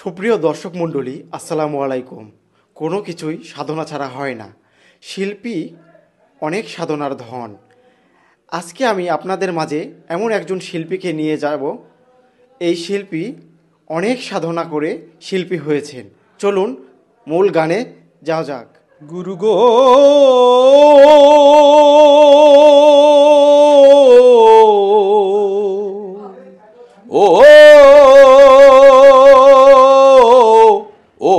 সুপ্রিয় দর্শক মণ্ডলী, আসসালামু আলাইকুম। কোনো কিছুই সাধনা ছাড়া হয় না। শিল্পী অনেক সাধনার ধন। আজকে আমি আপনাদের মাঝে এমন একজন শিল্পীকে নিয়ে যাব। এই শিল্পী অনেক সাধনা করে শিল্পী হয়েছেন। চলুন মূল গানে যাওয়া যাক। গুরু গো ও ও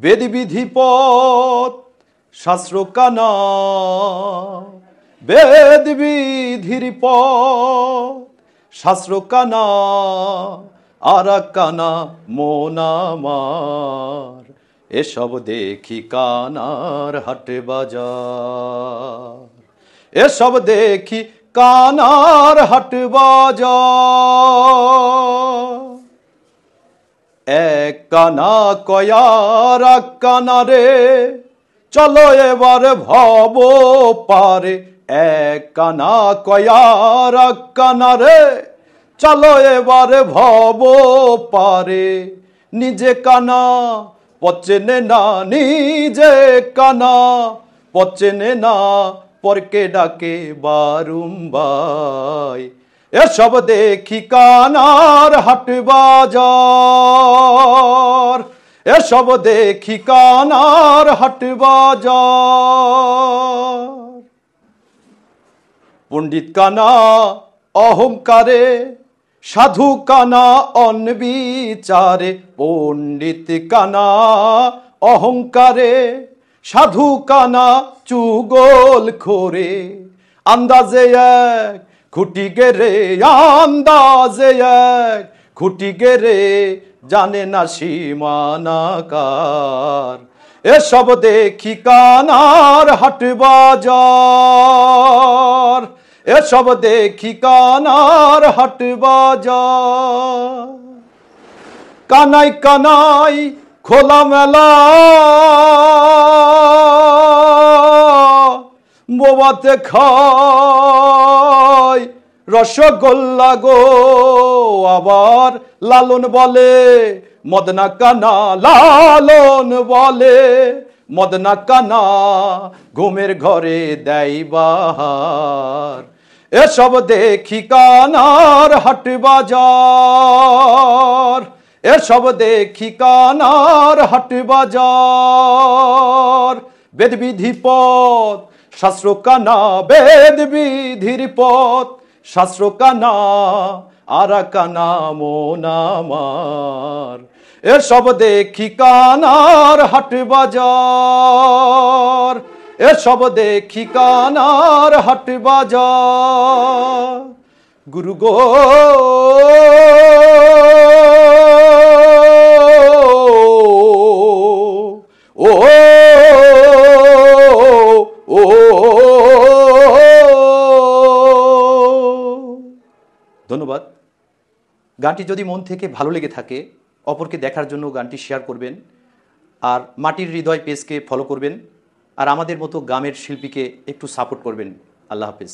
বেদ বিধি পথ শাস্ত্র কানা, বেদ বিধির পথ শাস্ত্র কানা, আর কানা মন আমার, এসব দেখি কানার হাট বাজার, এসব দেখি কানার হাট বাজার। এক কানা কয়ার কানা রে, চলো এবার ভব পারে। এক কানা কয়ার কানা রে, চলো এবার ভব পারে। নিজে কানা পচেনে না, নিজে কানা পচেনে না, পরকে ডাকে বারুম্বাই। এসব দেখি কানার হাট বাজার, এসব দেখি কানার হাট বাজার। পণ্ডিত কানা অহংকারে, সাধু কানা অনবিচারে। পণ্ডিত কানা অহংকারে, সাধু কানা চুগল খোরে। আন্দাজে এক খুঁটি গেরে, আন্দাজে এক খুঁটি গেরে, জানে না সীমানাকার। এসব দেখি কানার হাট বাজার, এসব দেখি কানার হাট বাজার। কানাই কানাই খোলা মেলা, বোবাতে খায় রসগোল্লা গো। আবার লালন বলে মদনা কানা, লালন বলে মদনা কানা, ঘুমের ঘরে দেয় বাহার। এসব দেখি কানার হাট বাজার, এসব দেখি কানার হাট বাজার। বেদ বিধি পথ শাস্ত্র কানা, বেদ বিধির পথ শাস্ত্র কানা, আর কানা মন আমার। এসব দেখি কানার হাট বাজার, এসব দেখি কানার হাট বাজার। গুরু গো ও ও ধন্যবাদ। গানটি যদি মন থেকে ভালো লেগে থাকে, অপরকে দেখার জন্য গানটি শেয়ার করবেন। আর মাটির হৃদয় পেজকে ফলো করবেন। আর আমাদের মতো গ্রামের শিল্পীকে একটু সাপোর্ট করবেন। আল্লাহ হাফেজ।